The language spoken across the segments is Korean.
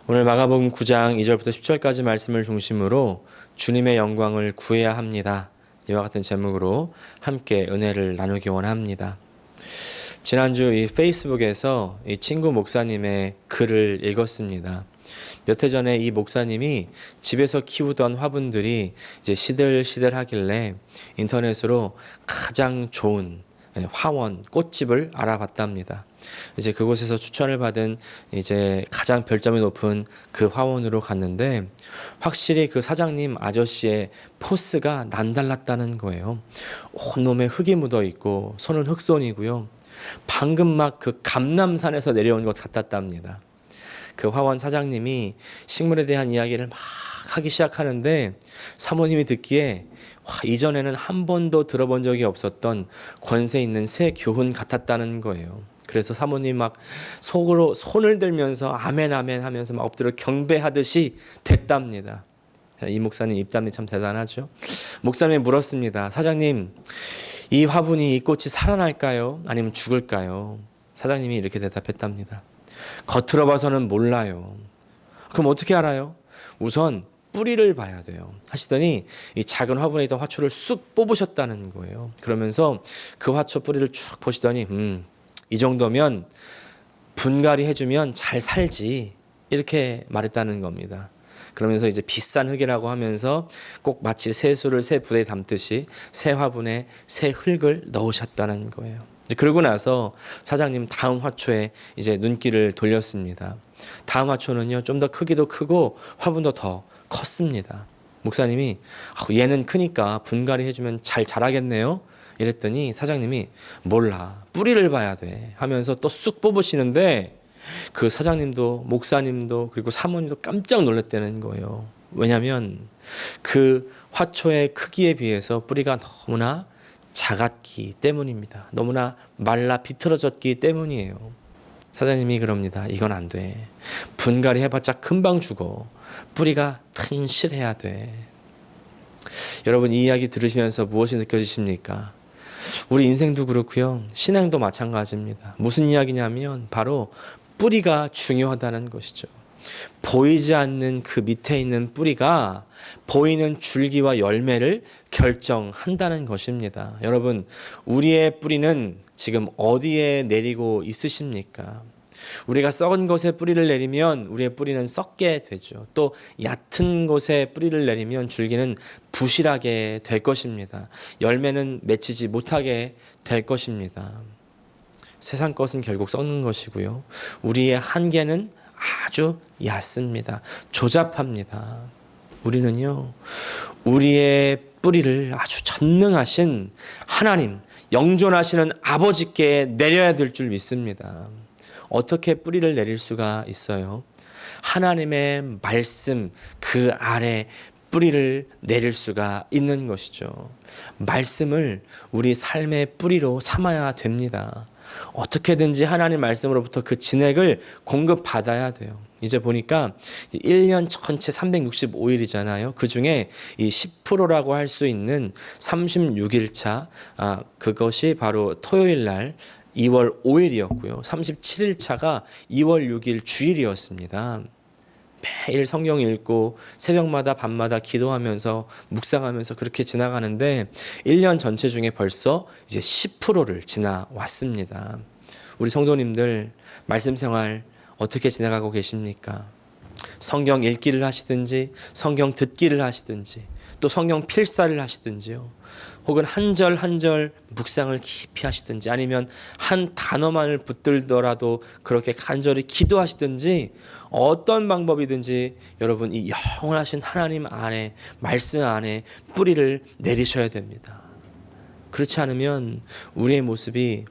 오늘 마가복음 9장 2절부터 10절까지 말씀을 중심으로 주님의 영광을 구해야 합니다. 이와 같은 제목으로 함께 은혜를 나누기 원합니다. 지난주 이 페이스북에서 이 친구 목사님의 글을 읽었습니다. 몇 해 전에 이 목사님이 집에서 키우던 화분들이 이제 시들시들하길래 인터넷으로 가장 좋은 화원, 꽃집을 알아봤답니다. 이제 그곳에서 추천을 받은 이제 가장 별점이 높은 그 화원으로 갔는데 확실히 그 사장님 아저씨의 포스가 남달랐다는 거예요. 온몸에 흙이 묻어 있고 손은 흑손이고요. 방금 막 그 감남산에서 내려온 것 같았답니다. 그 화원 사장님이 식물에 대한 이야기를 막 하기 시작하는데 사모님이 듣기에 이전에는 한 번도 들어본 적이 없었던 권세 있는 새 교훈 같았다는 거예요. 그래서 사모님 막 속으로 손을 들면서 아멘 아멘 하면서 막 엎드려 경배하듯이 됐답니다. 이 목사님 입담이 참 대단하죠. 목사님이 물었습니다. 사장님, 이 화분이 이 꽃이 살아날까요? 아니면 죽을까요? 사장님이 이렇게 대답했답니다. 겉으로 봐서는 몰라요. 그럼 어떻게 알아요? 우선 뿌리를 봐야 돼요. 하시더니 이 작은 화분에 있던 화초를 쑥 뽑으셨다는 거예요. 그러면서 그 화초 뿌리를 쭉 보시더니 이 정도면 분갈이 해주면 잘 살지 이렇게 말했다는 겁니다. 그러면서 이제 비싼 흙이라고 하면서 꼭 마치 새수를 새 부대에 담듯이 새 화분에 새 흙을 넣으셨다는 거예요. 그러고 나서 사장님 다음 화초에 이제 눈길을 돌렸습니다. 다음 화초는요 좀 더 크기도 크고 화분도 더 컸습니다. 목사님이 얘는 크니까 분갈이 해주면 잘 자라겠네요. 이랬더니 사장님이 몰라 뿌리를 봐야 돼 하면서 또 쑥 뽑으시는데 그 사장님도 목사님도 그리고 사모님도 깜짝 놀랐다는 거예요. 왜냐하면 그 화초의 크기에 비해서 뿌리가 너무나 작았기 때문입니다. 너무나 말라 비틀어졌기 때문이에요. 사장님이 그럽니다. 이건 안 돼. 분갈이 해봤자 금방 죽어. 뿌리가 튼실해야 돼. 여러분 이 이야기 들으시면서 무엇이 느껴지십니까? 우리 인생도 그렇고요. 신앙도 마찬가지입니다. 무슨 이야기냐면 바로 뿌리가 중요하다는 것이죠. 보이지 않는 그 밑에 있는 뿌리가 보이는 줄기와 열매를 결정한다는 것입니다. 여러분, 우리의 뿌리는 지금 어디에 내리고 있으십니까? 우리가 썩은 곳에 뿌리를 내리면 우리의 뿌리는 썩게 되죠. 또 얕은 곳에 뿌리를 내리면 줄기는 부실하게 될 것입니다. 열매는 맺히지 못하게 될 것입니다. 세상 것은 결국 썩는 것이고요. 우리의 한계는 아주 얕습니다. 조잡합니다. 우리는요, 우리의 뿌리를 아주 전능하신 하나님, 영존하시는 아버지께 내려야 될 줄 믿습니다. 어떻게 뿌리를 내릴 수가 있어요? 하나님의 말씀 그 아래 뿌리를 내릴 수가 있는 것이죠. 말씀을 우리 삶의 뿌리로 삼아야 됩니다. 어떻게든지 하나님 말씀으로부터 그 진액을 공급받아야 돼요. 이제 보니까 1년 전체 365일이잖아요. 그 중에 이 10%라고 할 수 있는 36일차, 그것이 바로 토요일 날 2월 5일이었고요. 37일차가 2월 6일 주일이었습니다. 매일 성경 읽고 새벽마다 밤마다 기도하면서 묵상하면서 그렇게 지나가는데 1년 전체 중에 벌써 이제 10%를 지나왔습니다. 우리 성도님들 말씀 생활 어떻게 지나가고 계십니까? 성경 읽기를 하시든지 성경 듣기를 하시든지 또 성경 필사를 하시든지요. 혹은 한 절 한 절 묵상을 깊이 하시든지 아니면 한 단어만을 붙들더라도 그렇게 간절히 기도하시든지 어떤 방법이든지 여러분 이 영원하신 하나님 안에 말씀 안에 뿌리를 내리셔야 됩니다. 그렇지 않으면 우리의 모습이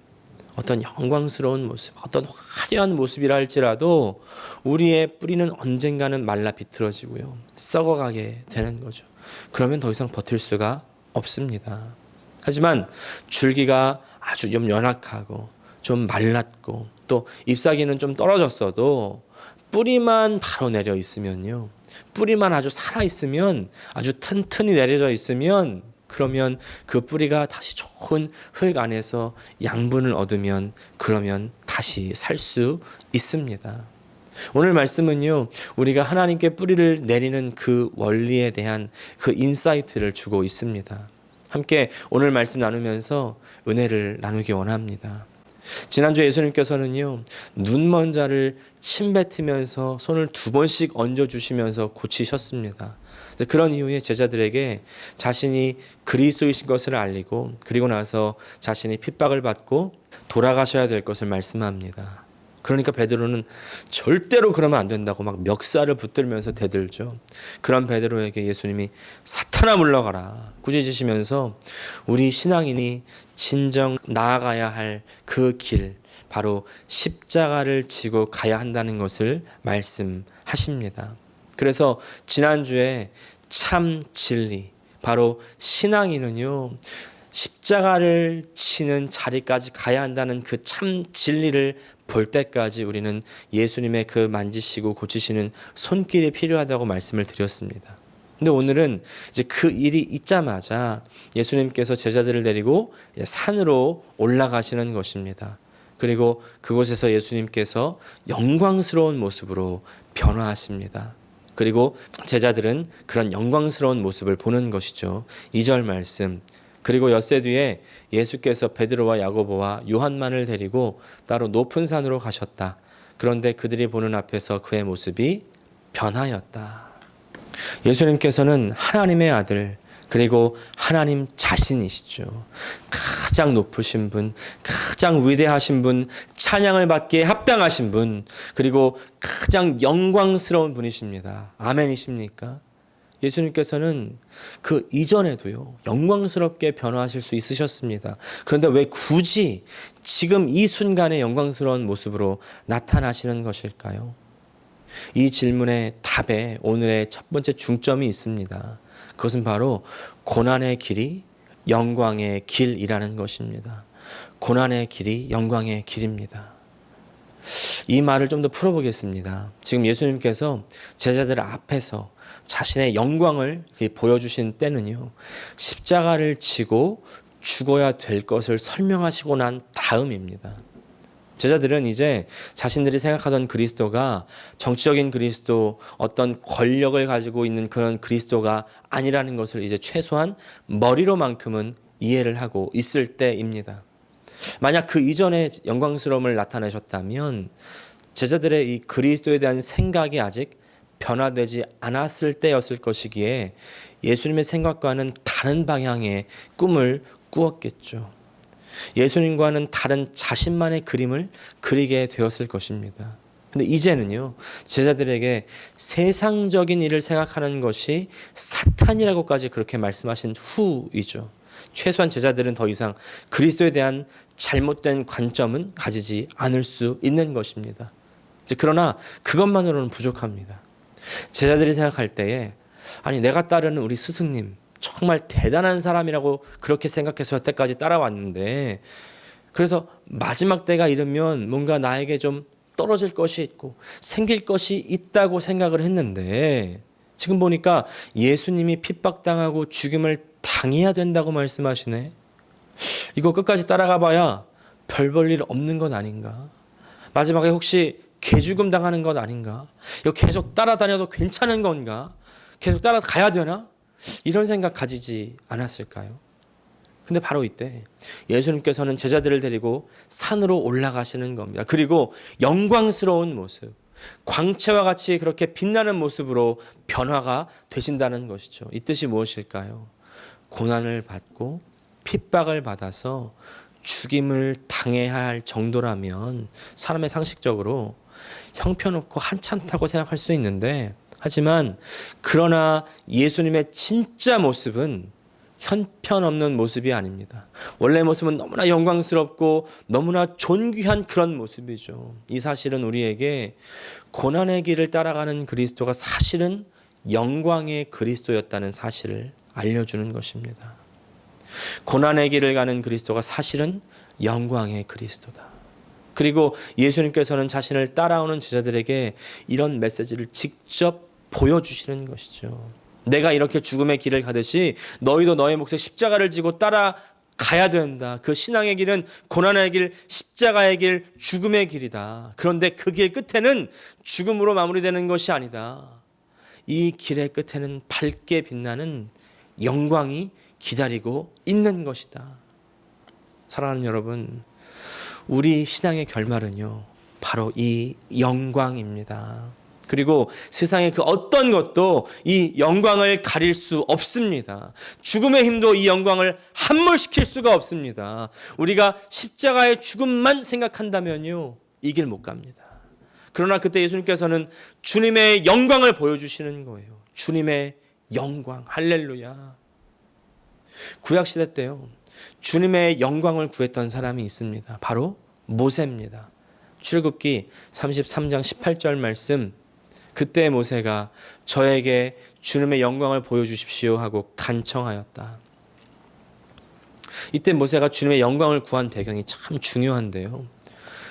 어떤 영광스러운 모습, 어떤 화려한 모습이라 할지라도 우리의 뿌리는 언젠가는 말라 비틀어지고요. 썩어가게 되는 거죠. 그러면 더 이상 버틸 수가 없습니다. 하지만 줄기가 아주 좀 연약하고 좀 말랐고 또 잎사귀는 좀 떨어졌어도 뿌리만 바로 내려 있으면요. 뿌리만 아주 살아있으면 아주 튼튼히 내려져 있으면 그러면 그 뿌리가 다시 좋은 흙 안에서 양분을 얻으면 그러면 다시 살 수 있습니다. 오늘 말씀은요, 우리가 하나님께 뿌리를 내리는 그 원리에 대한 그 인사이트를 주고 있습니다. 함께 오늘 말씀 나누면서 은혜를 나누기 원합니다. 지난주 예수님께서는요, 눈먼 자를 침뱉으면서 손을 2번씩 얹어주시면서 고치셨습니다. 그런 이후에 제자들에게 자신이 그리스도이신 것을 알리고, 그리고 나서 자신이 핍박을 받고 돌아가셔야 될 것을 말씀합니다. 그러니까 베드로는 절대로 그러면 안 된다고 막 멱살을 붙들면서 대들죠. 그런 베드로에게 예수님이 사탄아 물러가라 꾸짖으시면서 우리 신앙인이 진정 나아가야 할 그 길, 바로 십자가를 지고 가야 한다는 것을 말씀하십니다. 그래서 지난주에 참 진리, 바로 신앙인은요, 십자가를 치는 자리까지 가야 한다는 그 참 진리를 볼 때까지 우리는 예수님의 그 만지시고 고치시는 손길이 필요하다고 말씀을 드렸습니다. 근데 오늘은 이제 그 일이 있자마자 예수님께서 제자들을 데리고 산으로 올라가시는 것입니다. 그리고 그곳에서 예수님께서 영광스러운 모습으로 변화하십니다. 그리고 제자들은 그런 영광스러운 모습을 보는 것이죠. 2절 말씀. 그리고 엿새 뒤에 예수께서 베드로와 야고보와 요한만을 데리고 따로 높은 산으로 가셨다. 그런데 그들이 보는 앞에서 그의 모습이 변하였다. 예수님께서는 하나님의 아들, 그리고 하나님 자신이시죠. 가장 높으신 분, 가장 위대하신 분, 찬양을 받기에 합당하신 분, 그리고 가장 영광스러운 분이십니다. 아멘이십니까? 예수님께서는 그 이전에도요, 영광스럽게 변화하실 수 있으셨습니다. 그런데 왜 굳이 지금 이 순간의 영광스러운 모습으로 나타나시는 것일까요? 이 질문의 답에 오늘의 첫 번째 중점이 있습니다. 그것은 바로 고난의 길이 영광의 길이라는 것입니다. 고난의 길이 영광의 길입니다. 이 말을 좀 더 풀어보겠습니다. 지금 예수님께서 제자들 앞에서 자신의 영광을 보여주신 때는요, 십자가를 지고 죽어야 될 것을 설명하시고 난 다음입니다. 제자들은 이제 자신들이 생각하던 그리스도가 정치적인 그리스도, 어떤 권력을 가지고 있는 그런 그리스도가 아니라는 것을 이제 최소한 머리로만큼은 이해를 하고 있을 때입니다. 만약 그 이전에 영광스러움을 나타내셨다면 제자들의 이 그리스도에 대한 생각이 아직 변화되지 않았을 때였을 것이기에 예수님의 생각과는 다른 방향의 꿈을 꾸었겠죠. 예수님과는 다른 자신만의 그림을 그리게 되었을 것입니다. 근데 이제는요, 제자들에게 세상적인 일을 생각하는 것이 사탄이라고까지 그렇게 말씀하신 후이죠. 최소한 제자들은 더 이상 그리스도에 대한 잘못된 관점은 가지지 않을 수 있는 것입니다. 그러나 그것만으로는 부족합니다. 제자들이 생각할 때에, 아니 내가 따르는 우리 스승님 정말 대단한 사람이라고 그렇게 생각해서 여태까지 따라왔는데, 그래서 마지막 때가 이르면 뭔가 나에게 좀 떨어질 것이 있고 생길 것이 있다고 생각을 했는데, 지금 보니까 예수님이 핍박당하고 죽임을 당해야 된다고 말씀하시네. 이거 끝까지 따라가 봐야 별 볼 일 없는 건 아닌가? 마지막에 혹시 개죽음 당하는 것 아닌가? 이거 계속 따라다녀도 괜찮은 건가? 계속 따라가야 되나? 이런 생각 가지지 않았을까요? 근데 바로 이때 예수님께서는 제자들을 데리고 산으로 올라가시는 겁니다. 그리고 영광스러운 모습, 광채와 같이 그렇게 빛나는 모습으로 변화가 되신다는 것이죠. 이 뜻이 무엇일까요? 고난을 받고 핍박을 받아서 죽임을 당해야 할 정도라면 사람의 상식적으로 형편없고 한찮다고 생각할 수 있는데, 하지만 그러나 예수님의 진짜 모습은 형편없는 모습이 아닙니다. 원래 모습은 너무나 영광스럽고 너무나 존귀한 그런 모습이죠. 이 사실은 우리에게 고난의 길을 따라가는 그리스도가 사실은 영광의 그리스도였다는 사실을 알려주는 것입니다. 고난의 길을 가는 그리스도가 사실은 영광의 그리스도다. 그리고 예수님께서는 자신을 따라오는 제자들에게 이런 메시지를 직접 보여주시는 것이죠. 내가 이렇게 죽음의 길을 가듯이 너희도 너의 몫의 십자가를 지고 따라갈 가야 된다. 그 신앙의 길은 고난의 길, 십자가의 길, 죽음의 길이다. 그런데 그 길 끝에는 죽음으로 마무리되는 것이 아니다. 이 길의 끝에는 밝게 빛나는 영광이 기다리고 있는 것이다. 사랑하는 여러분, 우리 신앙의 결말은요, 바로 이 영광입니다. 그리고 세상의 그 어떤 것도 이 영광을 가릴 수 없습니다. 죽음의 힘도 이 영광을 함몰시킬 수가 없습니다. 우리가 십자가의 죽음만 생각한다면요, 이 길 못 갑니다. 그러나 그때 예수님께서는 주님의 영광을 보여주시는 거예요. 주님의 영광, 할렐루야. 구약시대 때요, 주님의 영광을 구했던 사람이 있습니다. 바로 모세입니다. 출애굽기 33장 18절 말씀, 그때 모세가 저에게 주님의 영광을 보여주십시오 하고 간청하였다. 이때 모세가 주님의 영광을 구한 배경이 참 중요한데요.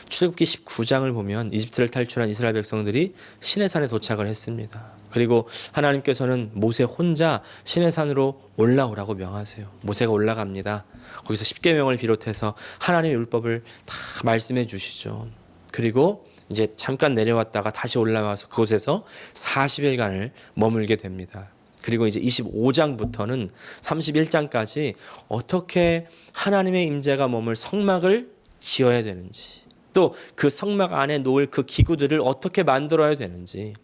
출애굽기 19장을 보면 이집트를 탈출한 이스라엘 백성들이 시내산에 도착을 했습니다. 그리고 하나님께서는 모세 혼자 시내산으로 올라오라고 명하세요. 모세가 올라갑니다. 거기서 십계명을 비롯해서 하나님의 율법을 다 말씀해 주시죠. 그리고 이제 잠깐 내려왔다가 다시 올라와서 그곳에서 40일간을 머물게 됩니다. 그리고 이제 25장부터는 31장까지 어떻게 하나님의 임재가 머물 성막을 지어야 되는지, 또 그 성막 안에 놓을 그 기구들을 어떻게 만들어야 되는지,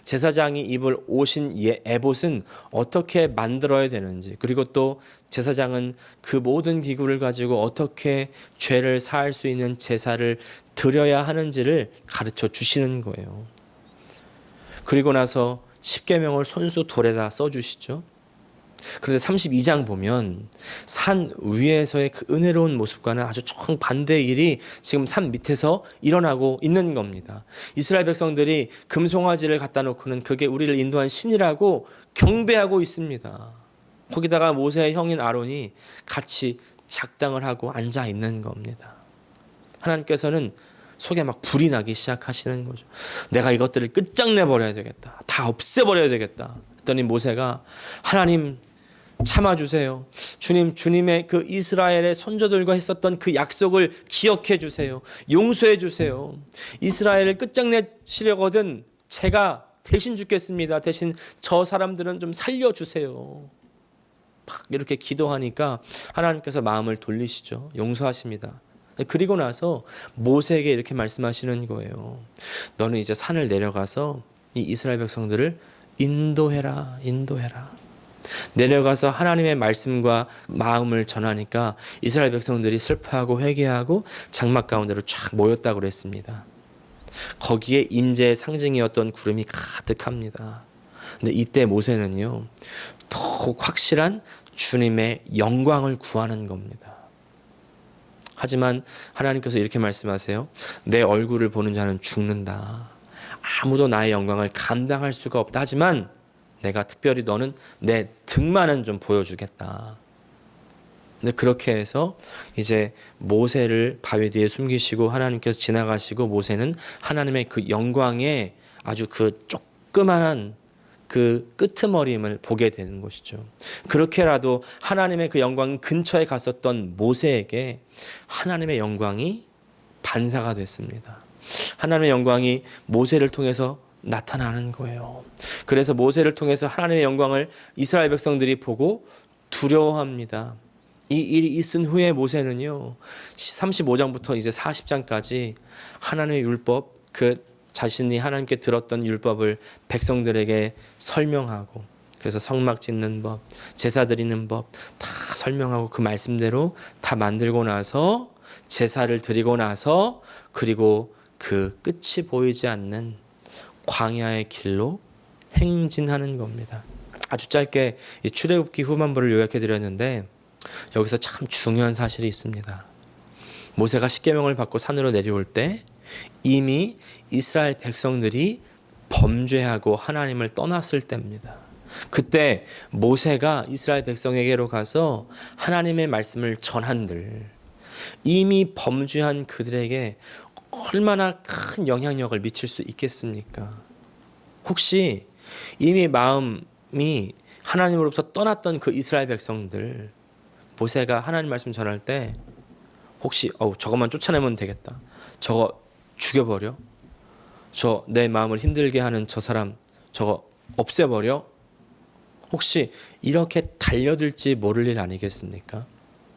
제사장이 입을 옷인 에봇은 어떻게 만들어야 되는지, 그리고 또 제사장은 그 모든 기구를 가지고 어떻게 죄를 사할 수 있는 제사를 드려야 하는지를 가르쳐 주시는 거예요. 그리고 나서 십계명을 손수 돌에다 써주시죠. 그런데 32장 보면 산 위에서의 그 은혜로운 모습과는 아주 정반대의 일이 지금 산 밑에서 일어나고 있는 겁니다. 이스라엘 백성들이 금송아지를 갖다 놓고는 그게 우리를 인도한 신이라고 경배하고 있습니다. 거기다가 모세의 형인 아론이 같이 작당을 하고 앉아 있는 겁니다. 하나님께서는 속에 막 불이 나기 시작하시는 거죠. 내가 이것들을 끝장내버려야 되겠다. 다 없애버려야 되겠다. 그랬더니 모세가 하나님 참아주세요. 주님의 그 이스라엘의 선조들과 했었던 그 약속을 기억해 주세요. 용서해 주세요. 이스라엘을 끝장내시려거든 제가 대신 죽겠습니다. 대신 저 사람들은 좀 살려주세요. 막 이렇게 기도하니까 하나님께서 마음을 돌리시죠. 용서하십니다. 그리고 나서 모세에게 이렇게 말씀하시는 거예요. 너는 이제 산을 내려가서 이 이스라엘 백성들을 인도해라. 내려가서 하나님의 말씀과 마음을 전하니까 이스라엘 백성들이 슬퍼하고 회개하고 장막 가운데로 쫙 모였다고 그랬습니다. 거기에 임재의 상징이었던 구름이 가득합니다. 근데 이때 모세는요, 더욱 확실한 주님의 영광을 구하는 겁니다. 하지만 하나님께서 이렇게 말씀하세요. 내 얼굴을 보는 자는 죽는다. 아무도 나의 영광을 감당할 수가 없다. 하지만 내가 특별히 너는 내 등만은 좀 보여주겠다. 근데 그렇게 해서 이제 모세를 바위 뒤에 숨기시고 하나님께서 지나가시고 모세는 하나님의 그 영광에 아주 그 조그만한 그 끄트머림을 보게 되는 것이죠. 그렇게라도 하나님의 그 영광 근처에 갔었던 모세에게 하나님의 영광이 반사가 됐습니다. 하나님의 영광이 모세를 통해서 나타나는 거예요. 그래서 모세를 통해서 하나님의 영광을 이스라엘 백성들이 보고 두려워합니다. 이 일이 있은 후에 모세는요, 35장부터 이제 40장까지 하나님의 율법, 그 자신이 하나님께 들었던 율법을 백성들에게 설명하고, 그래서 성막 짓는 법, 제사 드리는 법 다 설명하고 그 말씀대로 다 만들고 나서 제사를 드리고 나서, 그리고 그 끝이 보이지 않는 광야의 길로 행진하는 겁니다. 아주 짧게 이 출애굽기 후반부를 요약해 드렸는데 여기서 참 중요한 사실이 있습니다. 모세가 십계명을 받고 산으로 내려올 때 이미 이스라엘 백성들이 범죄하고 하나님을 떠났을 때입니다. 그때 모세가 이스라엘 백성에게로 가서 하나님의 말씀을 전한들 이미 범죄한 그들에게 얼마나 큰 영향력을 미칠 수 있겠습니까? 혹시 이미 마음이 하나님으로부터 떠났던 그 이스라엘 백성들, 모세가 하나님 말씀 전할 때 혹시 저것만 쫓아내면 되겠다, 저거 죽여버려, 저 내 마음을 힘들게 하는 저 사람 저거 없애버려, 혹시 이렇게 달려들지 모를 일 아니겠습니까?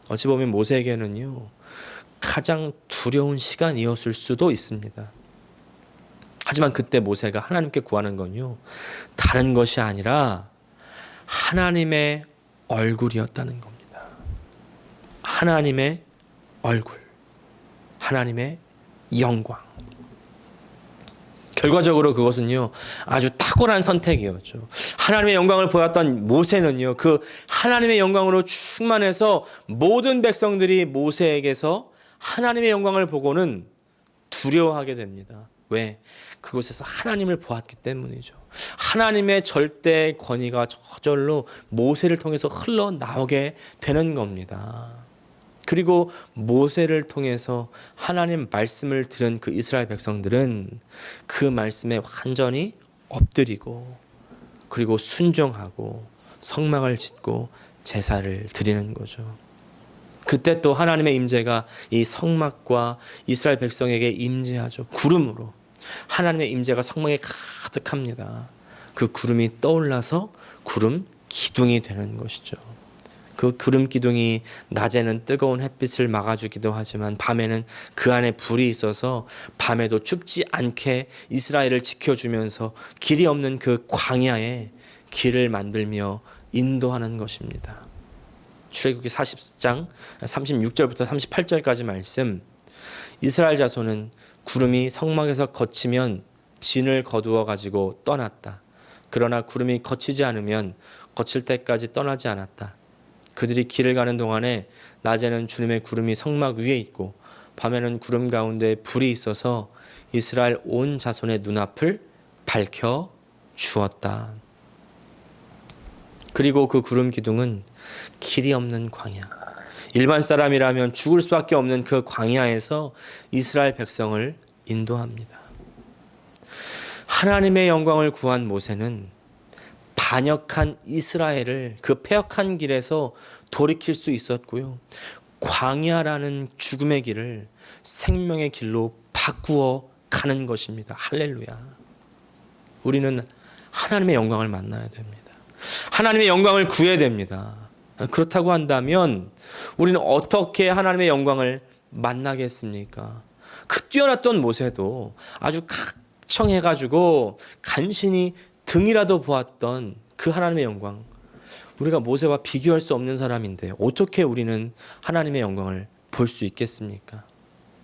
어찌 보면 모세에게는요 가장 두려운 시간이었을 수도 있습니다. 하지만 그때 모세가 하나님께 구하는 건요 다른 것이 아니라 하나님의 얼굴이었다는 겁니다. 하나님의 얼굴, 하나님의 영광. 결과적으로 그것은요 아주 탁월한 선택이었죠. 하나님의 영광을 보았던 모세는요 그 하나님의 영광으로 충만해서 모든 백성들이 모세에게서 하나님의 영광을 보고는 두려워하게 됩니다. 왜? 그곳에서 하나님을 보았기 때문이죠. 하나님의 절대 권위가 저절로 모세를 통해서 흘러나오게 되는 겁니다. 그리고 모세를 통해서 하나님 말씀을 들은 그 이스라엘 백성들은 그 말씀에 완전히 엎드리고 그리고 순종하고 성막을 짓고 제사를 드리는 거죠. 그때 또 하나님의 임재가 이 성막과 이스라엘 백성에게 임재하죠. 구름으로 하나님의 임재가 성막에 가득합니다. 그 구름이 떠올라서 구름 기둥이 되는 것이죠. 그 구름 기둥이 낮에는 뜨거운 햇빛을 막아주기도 하지만 밤에는 그 안에 불이 있어서 밤에도 춥지 않게 이스라엘을 지켜주면서 길이 없는 그 광야에 길을 만들며 인도하는 것입니다. 출애굽기 40장 36절부터 38절까지 말씀, 이스라엘 자손은 구름이 성막에서 거치면 진을 거두어 가지고 떠났다. 그러나 구름이 거치지 않으면 거칠 때까지 떠나지 않았다. 그들이 길을 가는 동안에 낮에는 주님의 구름이 성막 위에 있고 밤에는 구름 가운데 불이 있어서 이스라엘 온 자손의 눈앞을 밝혀 주었다. 그리고 그 구름 기둥은 길이 없는 광야, 일반 사람이라면 죽을 수밖에 없는 그 광야에서 이스라엘 백성을 인도합니다. 하나님의 영광을 구한 모세는 반역한 이스라엘을 그 패역한 길에서 돌이킬 수 있었고요. 광야라는 죽음의 길을 생명의 길로 바꾸어 가는 것입니다. 할렐루야. 우리는 하나님의 영광을 만나야 됩니다. 하나님의 영광을 구해야 됩니다. 그렇다고 한다면 우리는 어떻게 하나님의 영광을 만나겠습니까? 그 뛰어났던 모세도 아주 각청해가지고 간신히 등이라도 보았던 그 하나님의 영광, 우리가 모세와 비교할 수 없는 사람인데 어떻게 우리는 하나님의 영광을 볼 수 있겠습니까?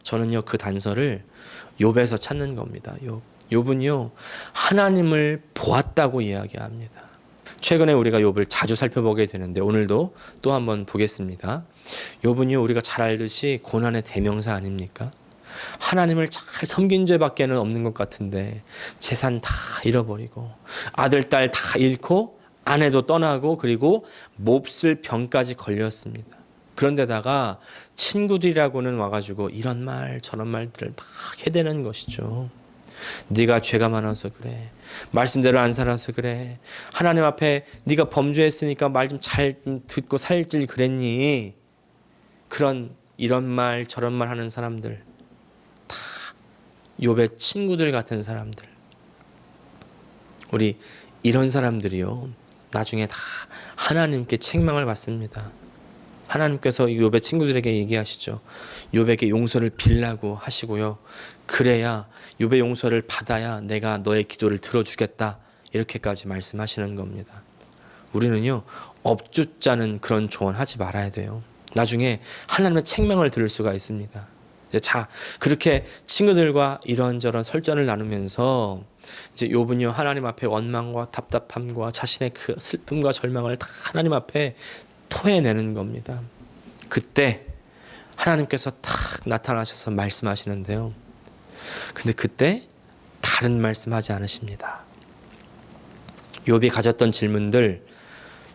저는요 그 단서를 욥에서 찾는 겁니다. 욥은요 하나님을 보았다고 이야기합니다. 최근에 우리가 욥을 자주 살펴보게 되는데 오늘도 또 한번 보겠습니다. 욥은요 우리가 잘 알듯이 고난의 대명사 아닙니까? 하나님을 잘 섬긴 죄밖에는 없는 것 같은데 재산 다 잃어버리고 아들 딸 다 잃고 아내도 떠나고 그리고 몹쓸 병까지 걸렸습니다. 그런데다가 친구들이라고는 와가지고 이런 말 저런 말들을 막 해대는 것이죠. 네가 죄가 많아서 그래, 말씀대로 안 살아서 그래, 하나님 앞에 네가 범죄했으니까 말 좀 잘 듣고 살질 그랬니, 그런 이런 말 저런 말 하는 사람들 다 욥의 친구들 같은 사람들. 우리 이런 사람들이요 나중에 다 하나님께 책망을 받습니다. 하나님께서 욥의 친구들에게 얘기하시죠. 욥에게 용서를 빌라고 하시고요. 그래야 욥의 용서를 받아야 내가 너의 기도를 들어주겠다. 이렇게까지 말씀하시는 겁니다. 우리는요 업주짜는 그런 조언하지 말아야 돼요. 나중에 하나님의 책망을 들을 수가 있습니다. 자, 그렇게 친구들과 이런저런 설전을 나누면서 이제 욥은요 하나님 앞에 원망과 답답함과 자신의 그 슬픔과 절망을 다 하나님 앞에 토해내는 겁니다. 그때 하나님께서 탁 나타나셔서 말씀하시는데요. 근데 그때 다른 말씀하지 않으십니다. 욥이 가졌던 질문들,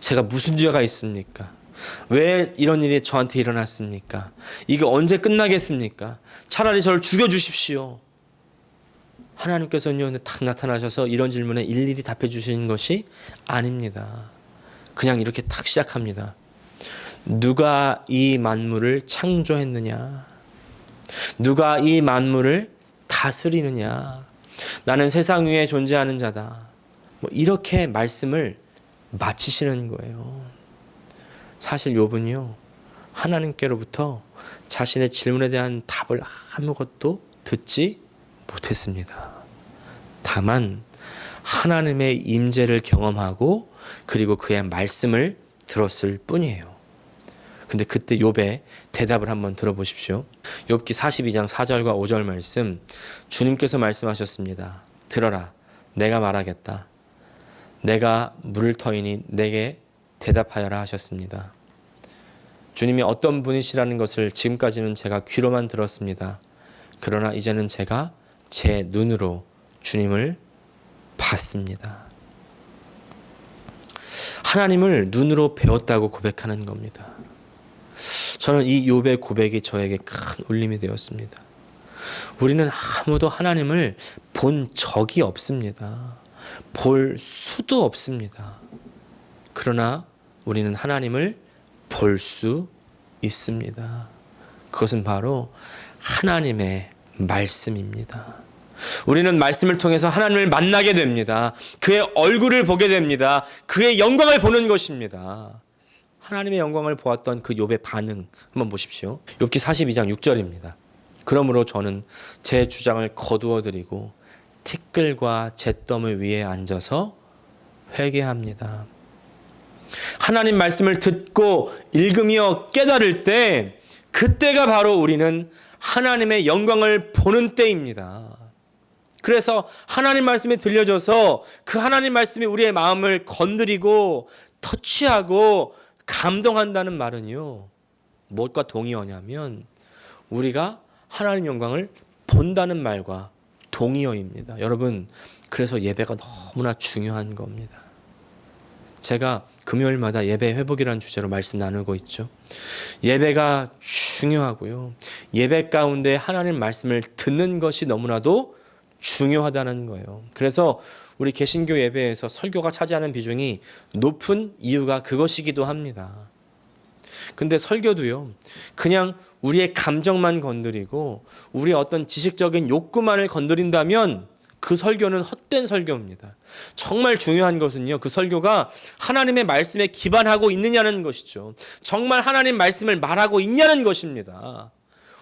제가 무슨 죄가 있습니까? 왜 이런 일이 저한테 일어났습니까? 이게 언제 끝나겠습니까? 차라리 저를 죽여주십시오. 하나님께서는요 탁 나타나셔서 이런 질문에 일일이 답해 주시는 것이 아닙니다. 그냥 이렇게 탁 시작합니다. 누가 이 만물을 창조했느냐? 누가 이 만물을 다스리느냐? 나는 세상 위에 존재하는 자다. 이렇게 말씀을 마치시는 거예요. 사실 욥은요, 하나님께로부터 자신의 질문에 대한 답을 아무것도 듣지 못했습니다. 다만 하나님의 임재를 경험하고 그리고 그의 말씀을 들었을 뿐이에요. 근데 그때 욥의 대답을 한번 들어보십시오. 욥기 42장 4절과 5절 말씀, 주님께서 말씀하셨습니다. 들어라, 내가 말하겠다. 내가 물을 터이니 내게 대답하여라 하셨습니다. 주님이 어떤 분이시라는 것을 지금까지는 제가 귀로만 들었습니다. 그러나 이제는 제가 제 눈으로 주님을 봤습니다. 하나님을 눈으로 배웠다고 고백하는 겁니다. 저는 이 욥의 고백이 저에게 큰 울림이 되었습니다. 우리는 아무도 하나님을 본 적이 없습니다. 볼 수도 없습니다. 그러나 우리는 하나님을 볼 수 있습니다. 그것은 바로 하나님의 말씀입니다. 우리는 말씀을 통해서 하나님을 만나게 됩니다. 그의 얼굴을 보게 됩니다. 그의 영광을 보는 것입니다. 하나님의 영광을 보았던 그 욥의 반응 한번 보십시오. 욥기 42장 6절입니다. 그러므로 저는 제 주장을 거두어 드리고 티끌과 잿더미 위에 앉아서 회개합니다. 하나님 말씀을 듣고 읽으며 깨달을 때, 그때가 바로 우리는 하나님의 영광을 보는 때입니다. 그래서 하나님 말씀이 들려줘서 그 하나님 말씀이 우리의 마음을 건드리고 터치하고 감동한다는 말은요, 무엇과 동의어냐면 우리가 하나님 영광을 본다는 말과 동의어입니다. 여러분, 그래서 예배가 너무나 중요한 겁니다. 제가 금요일마다 예배 회복이라는 주제로 말씀 나누고 있죠. 예배가 중요하고요. 예배 가운데 하나님 말씀을 듣는 것이 너무나도 중요하다는 거예요. 그래서 우리 개신교 예배에서 설교가 차지하는 비중이 높은 이유가 그것이기도 합니다. 근데 설교도요, 그냥 우리의 감정만 건드리고 우리의 어떤 지식적인 욕구만을 건드린다면 그 설교는 헛된 설교입니다. 정말 중요한 것은요, 그 설교가 하나님의 말씀에 기반하고 있느냐는 것이죠. 정말 하나님 말씀을 말하고 있냐는 것입니다.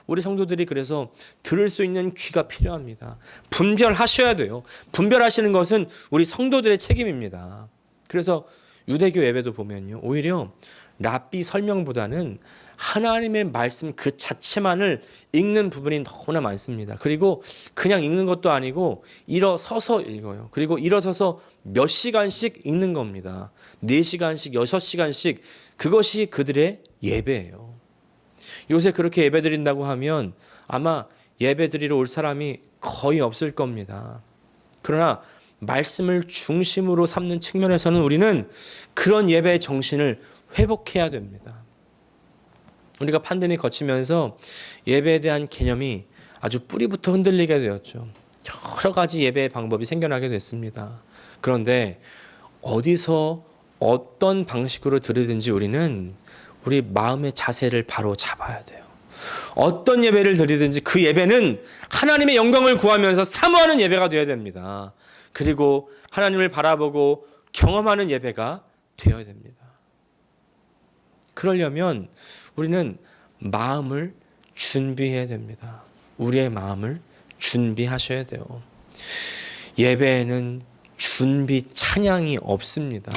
우리 성도들이 그래서 들을 수 있는 귀가 필요합니다. 분별하셔야 돼요. 분별하시는 것은 우리 성도들의 책임입니다. 그래서 유대교 예배도 보면요, 오히려 랍비 설명보다는 하나님의 말씀 그 자체만을 읽는 부분이 너무나 많습니다. 그리고 그냥 읽는 것도 아니고 일어서서 읽어요. 그리고 일어서서 몇 시간씩 읽는 겁니다. 4시간씩, 6시간씩. 그것이 그들의 예배예요. 요새 그렇게 예배 드린다고 하면 아마 예배 드리러 올 사람이 거의 없을 겁니다. 그러나 말씀을 중심으로 삼는 측면에서는 우리는 그런 예배의 정신을 회복해야 됩니다. 우리가 팬데믹 거치면서 예배에 대한 개념이 아주 뿌리부터 흔들리게 되었죠. 여러 가지 예배의 방법이 생겨나게 됐습니다. 그런데 어디서 어떤 방식으로 드리든지 우리는 우리 마음의 자세를 바로 잡아야 돼요. 어떤 예배를 드리든지 그 예배는 하나님의 영광을 구하면서 사모하는 예배가 되어야 됩니다. 그리고 하나님을 바라보고 경험하는 예배가 되어야 됩니다. 그러려면 우리는 마음을 준비해야 됩니다. 우리의 마음을 준비하셔야 돼요. 예배에는 준비 찬양이 없습니다.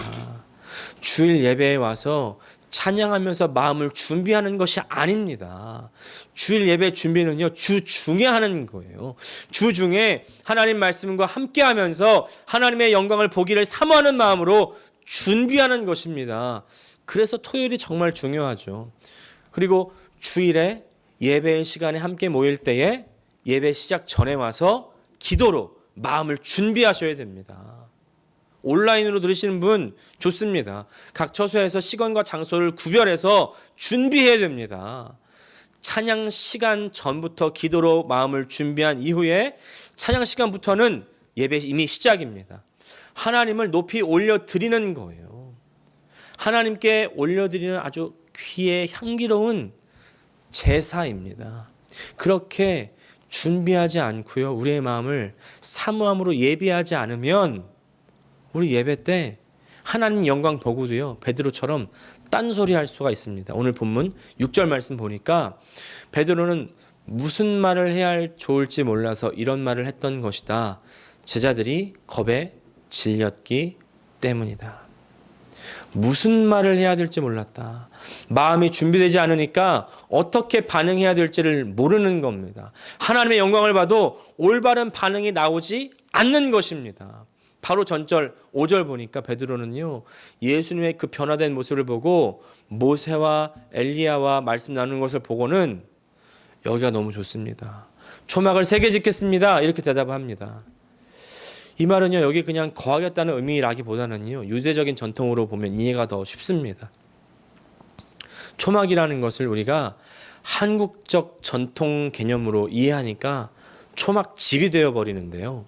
주일 예배에 와서 찬양하면서 마음을 준비하는 것이 아닙니다. 주일 예배 준비는요, 주 중에 하는 거예요. 주 중에 하나님 말씀과 함께 하면서 하나님의 영광을 보기를 사모하는 마음으로 준비하는 것입니다. 그래서 토요일이 정말 중요하죠. 그리고 주일에 예배의 시간에 함께 모일 때에 예배 시작 전에 와서 기도로 마음을 준비하셔야 됩니다. 온라인으로 들으시는 분 좋습니다. 각 처소에서 시간과 장소를 구별해서 준비해야 됩니다. 찬양 시간 전부터 기도로 마음을 준비한 이후에 찬양 시간부터는 예배 이미 시작입니다. 하나님을 높이 올려드리는 거예요. 하나님께 올려드리는 아주 귀에 향기로운 제사입니다. 그렇게 준비하지 않고요, 우리의 마음을 사모함으로 예비하지 않으면 우리 예배 때 하나님 영광 보고도요, 베드로처럼 딴소리 할 수가 있습니다. 오늘 본문 6절 말씀 보니까 베드로는 무슨 말을 해야 좋을지 몰라서 이런 말을 했던 것이다. 제자들이 겁에 질렸기 때문이다. 무슨 말을 해야 될지 몰랐다. 마음이 준비되지 않으니까 어떻게 반응해야 될지를 모르는 겁니다. 하나님의 영광을 봐도 올바른 반응이 나오지 않는 것입니다. 바로 전절 5절 보니까 베드로는요, 예수님의 그 변화된 모습을 보고 모세와 엘리야와 말씀 나누는 것을 보고는 여기가 너무 좋습니다. 초막을 3개 짓겠습니다. 이렇게 대답합니다. 이 말은요, 여기 그냥 거하겠다는 의미라기보다는요, 유대적인 전통으로 보면 이해가 더 쉽습니다. 초막이라는 것을 우리가 한국적 전통 개념으로 이해하니까 초막집이 되어버리는데요.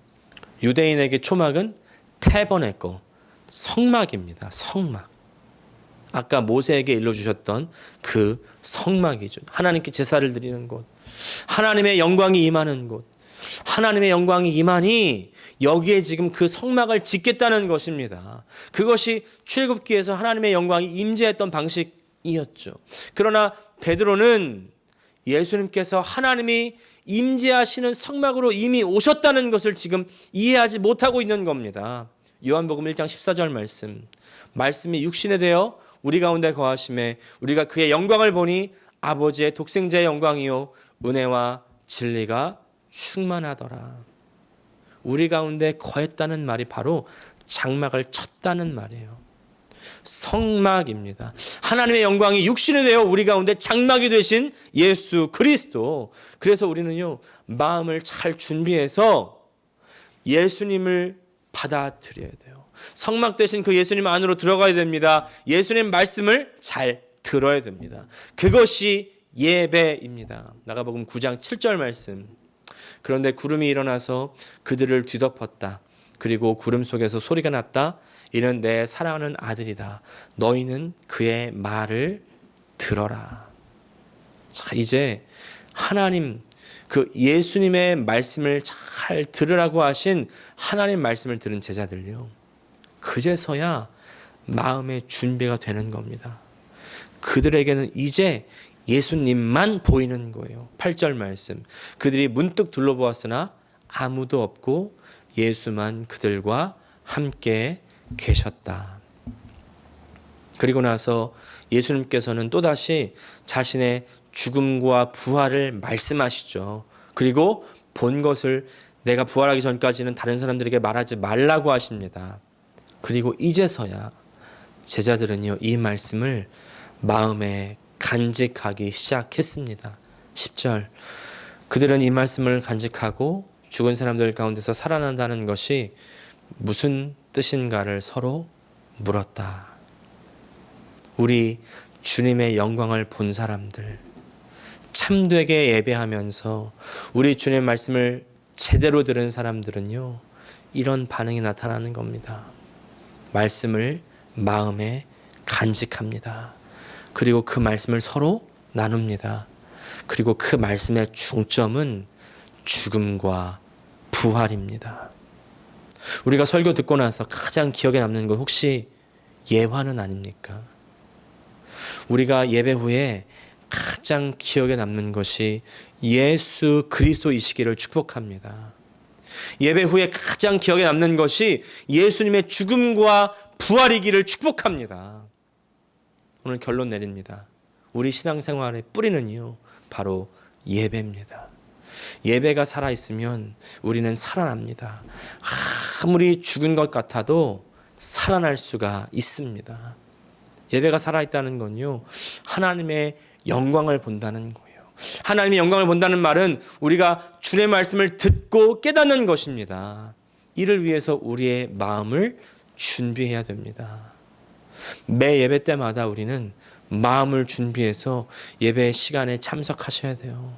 유대인에게 초막은 태버네코, 성막입니다. 성막. 아까 모세에게 일러주셨던 그 성막이죠. 하나님께 제사를 드리는 곳, 하나님의 영광이 임하는 곳, 하나님의 영광이 임하니 여기에 지금 그 성막을 짓겠다는 것입니다. 그것이 출애굽기에서 하나님의 영광이 임재했던 방식이었죠. 그러나 베드로는 예수님께서 하나님이 임재하시는 성막으로 이미 오셨다는 것을 지금 이해하지 못하고 있는 겁니다. 요한복음 1장 14절 말씀이 육신에 되어 우리 가운데 거하심에 우리가 그의 영광을 보니 아버지의 독생자의 영광이요 은혜와 진리가 충만하더라. 우리 가운데 거했다는 말이 바로 장막을 쳤다는 말이에요. 성막입니다. 하나님의 영광이 육신이 되어 우리 가운데 장막이 되신 예수 그리스도. 그래서 우리는요, 마음을 잘 준비해서 예수님을 받아들여야 돼요. 성막 되신 그 예수님 안으로 들어가야 됩니다. 예수님 말씀을 잘 들어야 됩니다. 그것이 예배입니다. 마가복음 9장 7절 말씀. 그런데 구름이 일어나서 그들을 뒤덮었다. 그리고 구름 속에서 소리가 났다. 이는 내 사랑하는 아들이다. 너희는 그의 말을 들어라. 자, 이제 하나님, 그 예수님의 말씀을 잘 들으라고 하신 하나님 말씀을 들은 제자들요, 그제서야 마음의 준비가 되는 겁니다. 그들에게는 이제 예수님만 보이는 거예요. 8절 말씀. 그들이 문득 둘러보았으나 아무도 없고 예수만 그들과 함께 계셨다. 그리고 나서 예수님께서는 또다시 자신의 죽음과 부활을 말씀하시죠. 그리고 본 것을 내가 부활하기 전까지는 다른 사람들에게 말하지 말라고 하십니다. 그리고 이제서야 제자들은요, 이 말씀을 마음에 간직하기 시작했습니다. 10절. 그들은 이 말씀을 간직하고 죽은 사람들 가운데서 살아난다는 것이 무슨 뜻인가를 서로 물었다. 우리 주님의 영광을 본 사람들, 참되게 예배하면서 우리 주님의 말씀을 제대로 들은 사람들은요, 이런 반응이 나타나는 겁니다. 말씀을 마음에 간직합니다. 그리고 그 말씀을 서로 나눕니다. 그리고 그 말씀의 중점은 죽음과 부활입니다. 우리가 설교 듣고 나서 가장 기억에 남는 것 혹시 예화는 아닙니까? 우리가 예배 후에 가장 기억에 남는 것이 예수 그리스도이시기를 축복합니다. 예배 후에 가장 기억에 남는 것이 예수님의 죽음과 부활이기를 축복합니다. 오늘 결론 내립니다. 우리 신앙생활의 뿌리는요, 바로 예배입니다. 예배가 살아있으면 우리는 살아납니다. 아무리 죽은 것 같아도 살아날 수가 있습니다. 예배가 살아있다는 건요, 하나님의 영광을 본다는 거예요. 하나님의 영광을 본다는 말은 우리가 주의 말씀을 듣고 깨닫는 것입니다. 이를 위해서 우리의 마음을 준비해야 됩니다. 매 예배 때마다 우리는 마음을 준비해서 예배 시간에 참석하셔야 돼요.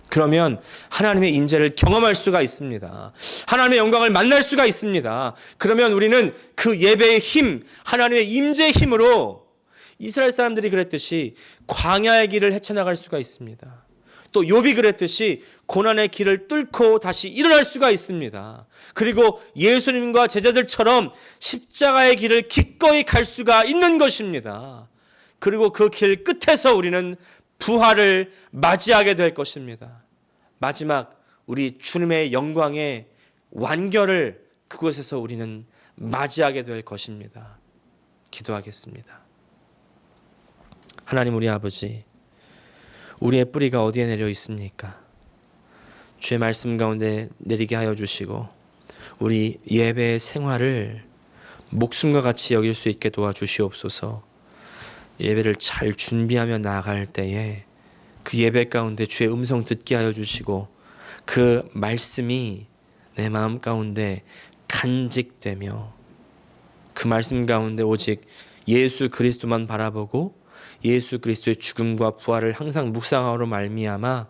그러면 하나님의 임재를 경험할 수가 있습니다. 하나님의 영광을 만날 수가 있습니다. 그러면 우리는 그 예배의 힘, 하나님의 임재의 힘으로 이스라엘 사람들이 그랬듯이 광야의 길을 헤쳐나갈 수가 있습니다. 또 욥이 그랬듯이 고난의 길을 뚫고 다시 일어날 수가 있습니다. 그리고 예수님과 제자들처럼 십자가의 길을 기꺼이 갈 수가 있는 것입니다. 그리고 그 길 끝에서 우리는 부활을 맞이하게 될 것입니다. 마지막 우리 주님의 영광의 완결을 그곳에서 우리는 맞이하게 될 것입니다. 기도하겠습니다. 하나님 우리 아버지, 우리의 뿌리가 어디에 내려 있습니까? 주의 말씀 가운데 내리게 하여 주시고 우리 예배의 생활을 목숨과 같이 여길 수 있게 도와주시옵소서. 예배를 잘 준비하며 나아갈 때에 그 예배 가운데 주의 음성 듣게 하여 주시고 그 말씀이 내 마음 가운데 간직되며 그 말씀 가운데 오직 예수 그리스도만 바라보고 예수 그리스도의 죽음과 부활을 항상 묵상하므로 말미암아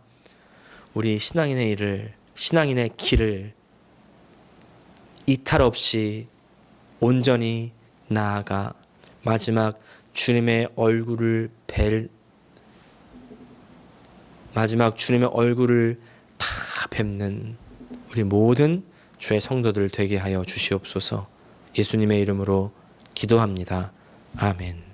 우리 신앙인의 길을 이탈 없이 온전히 나아가 마지막 주님의 얼굴을 다 뵙는 우리 모든 주의 성도들 되게 하여 주시옵소서. 예수님의 이름으로 기도합니다. 아멘.